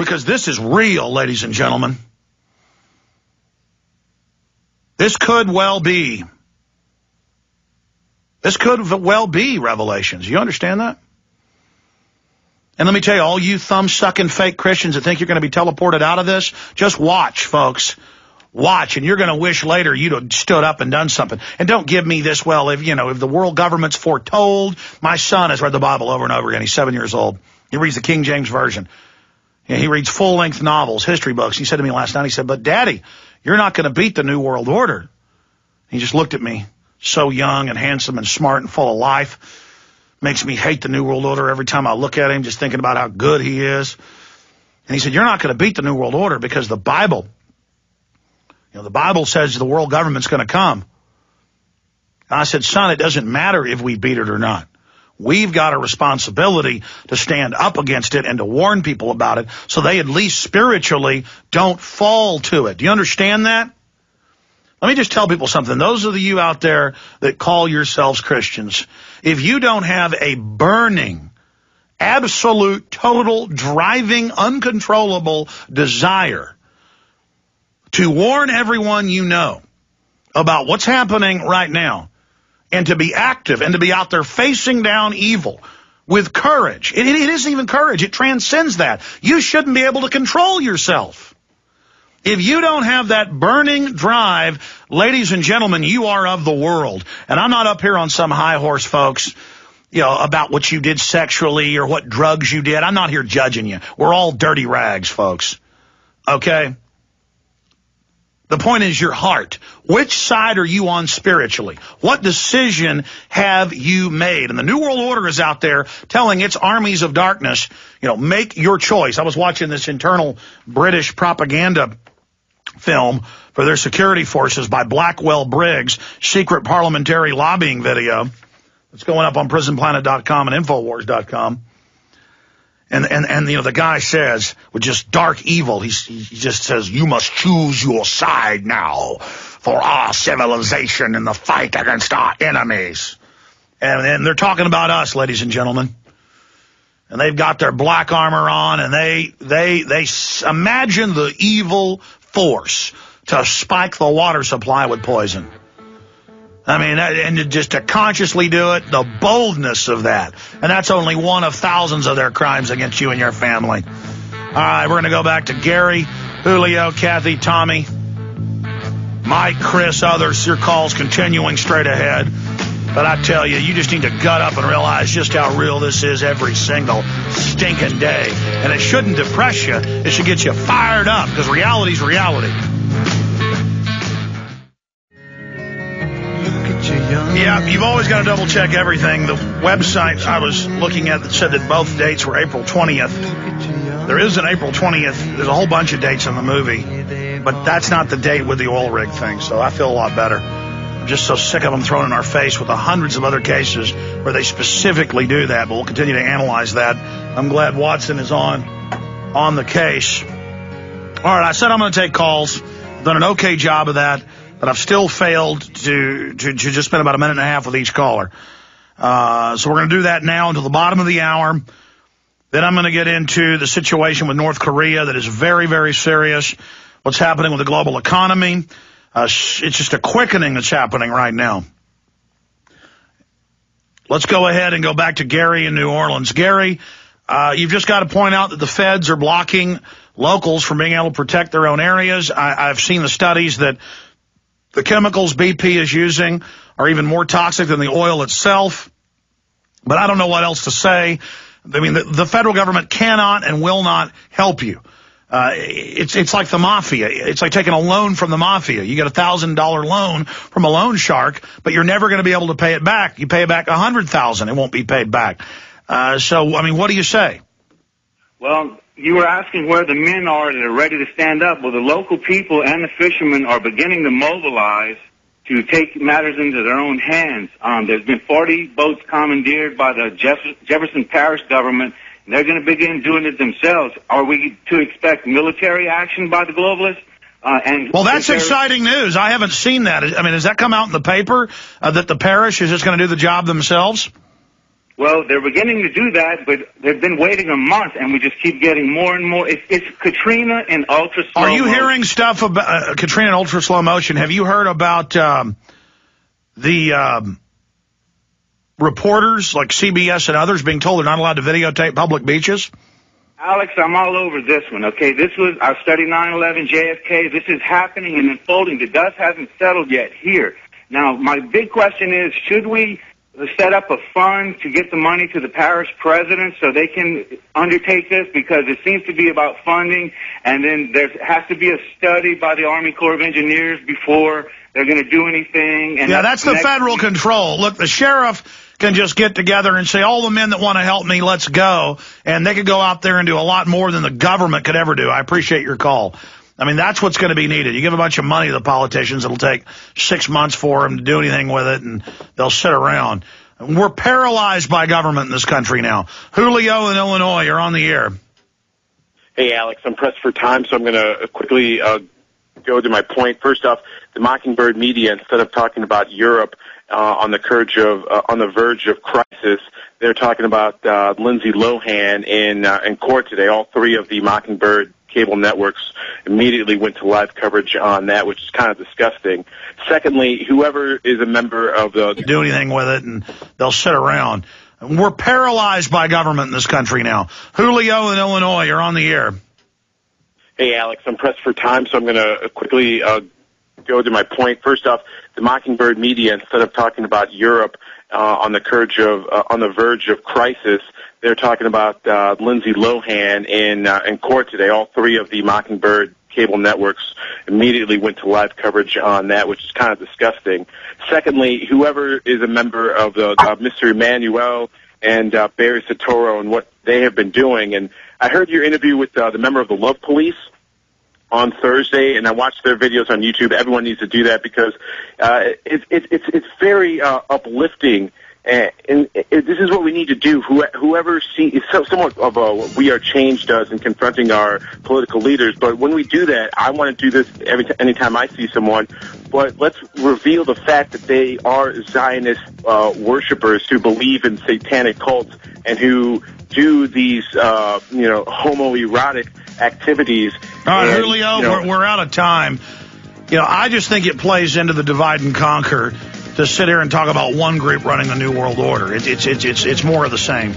Because this is real, ladies and gentlemen. This could well be Revelations. You understand that? And let me tell you, all you thumb-sucking fake Christians that think you're going to be teleported out of this, just watch, folks. Watch, and you're going to wish later you'd have stood up and done something. And don't give me this, well, if the world government's foretold. My son has read the Bible over and over again. He's 7 years old. He reads the King James Version. He reads full-length novels, history books. He said to me last night, he said, but Daddy, you're not going to beat the New World Order. He just looked at me, so young and handsome and smart and full of life. Makes me hate the New World Order every time I look at him, just thinking about how good he is. And he said, you're not going to beat the New World Order because the Bible says the world government's going to come. And I said, son, it doesn't matter if we beat it or not. We've got a responsibility to stand up against it and to warn people about it so they at least spiritually don't fall to it. Do you understand that? Let me just tell people something. Those of you out there that call yourselves Christians, if you don't have a burning, absolute, total, driving, uncontrollable desire to warn everyone you know about what's happening right now, and to be active and to be out there facing down evil with courage. It isn't even courage. It transcends that. You shouldn't be able to control yourself. If you don't have that burning drive, ladies and gentlemen, you are of the world. And I'm not up here on some high horse, folks, about what you did sexually or what drugs you did. I'm not here judging you. We're all dirty rags, folks. Okay? The point is your heart. Which side are you on spiritually? What decision have you made? And the New World Order is out there telling its armies of darkness, make your choice. I was watching this internal British propaganda film for their security forces by Blackwell Briggs, secret parliamentary lobbying video. It's going up on prisonplanet.com and Infowars.com. And the guy says, with just dark evil, he just says, you must choose your side now for our civilization in the fight against our enemies. And they're talking about us, ladies and gentlemen. And they've got their black armor on, and they imagine the evil force to spike the water supply with poison. I mean, and just to consciously do it, the boldness of that. And that's only one of thousands of their crimes against you and your family. All right, we're going to go back to Gary, Julio, Kathy, Tommy, Mike, Chris, others. Your calls continuing straight ahead. But I tell you, you just need to gut up and realize just how real this is every single stinking day. And it shouldn't depress you. It should get you fired up, because reality's reality. Yeah, you've always got to double check everything. The website I was looking at that said that both dates were April 20th. There is an April 20th. There's a whole bunch of dates in the movie, but that's not the date with the oil rig thing, so I feel a lot better. I'm just so sick of them throwing in our face with the hundreds of other cases where they specifically do that, but we'll continue to analyze that. I'm glad Watson is on the case. All right, I said I'm going to take calls. I've done an okay job of that, but I've still failed to just spend about a minute and a half with each caller. So we're going to do that now until the bottom of the hour. Then I'm going to get into the situation with North Korea that is very, very serious. What's happening with the global economy. It's just a quickening that's happening right now. Let's go ahead and go back to Gary in New Orleans. Gary, you've just got to point out that the feds are blocking locals from being able to protect their own areas. I've seen the studies that the chemicals BP is using are even more toxic than the oil itself. But I don't know what else to say. I mean, the federal government cannot and will not help you. It's like the mafia. It's like taking a loan from the mafia. You get $1,000 loan from a loan shark, but you're never going to be able to pay it back. You pay it back $100,000, it won't be paid back. So, I mean, what do you say? Well, you were asking where the men are that are ready to stand up. Well, the local people and the fishermen are beginning to mobilize to take matters into their own hands. There's been 40 boats commandeered by the Jefferson Parish government. They're going to begin doing it themselves. Are we to expect military action by the globalists? Well, that's exciting news. I haven't seen that. I mean, has that come out in the paper that the parish is just going to do the job themselves? Well, they're beginning to do that, but they've been waiting a month, and we just keep getting more and more. It's Katrina in ultra slow motion. Are you hearing stuff about Katrina in ultra slow motion? Have you heard about the reporters like CBS and others being told they're not allowed to videotape public beaches? Alex, I'm all over this one, okay? I studied 9/11, JFK. This is happening and unfolding. The dust hasn't settled yet here. Now, my big question is, should we set up a fund to get the money to the parish presidents so they can undertake this? Because it seems to be about funding, and then there has to be a study by the Army Corps of Engineers before they're going to do anything. And yeah, that's the federal control. Look, the sheriff can just get together and say, all the men that want to help me, let's go. And they could go out there and do a lot more than the government could ever do. I appreciate your call. I mean, that's what's going to be needed. You give a bunch of money to the politicians, it'll take 6 months for them to do anything with it, and they'll sit around. We're paralyzed by government in this country now. Julio in Illinois, you're on the air. Hey, Alex, I'm pressed for time, so I'm going to quickly go to my point. First off, the Mockingbird media, instead of talking about Europe on the verge of crisis, they're talking about Lindsay Lohan in court today. All three of the Mockingbird cable networks immediately went to live coverage on that, which is kind of disgusting. Secondly, whoever is a member of the... do anything with it, and they'll sit around. We're paralyzed by government in this country now. Julio in Illinois, you're on the air. Hey, Alex, I'm pressed for time, so I'm going to quickly go to my point. First off, the Mockingbird media, instead of talking about Europe on the verge of crisis, they're talking about Lindsay Lohan in court today. All three of the Mockingbird cable networks immediately went to live coverage on that, which is kind of disgusting. Secondly, whoever is a member of the Mr. Emanuel and Barry Soetoro and what they have been doing, and I heard your interview with the member of the Love Police on Thursday, and I watched their videos on YouTube. Everyone needs to do that because it's very uplifting. And this is what we need to do. Whoever sees somewhat of what We Are Change does in confronting our political leaders. But when we do that, I want to do this anytime I see someone. But let's reveal the fact that they are Zionist worshipers who believe in satanic cults and who do these homoerotic activities. All right, Julio, we're out of time. I just think it plays into the divide and conquer to sit here and talk about one group running the New World Order. It's more of the same.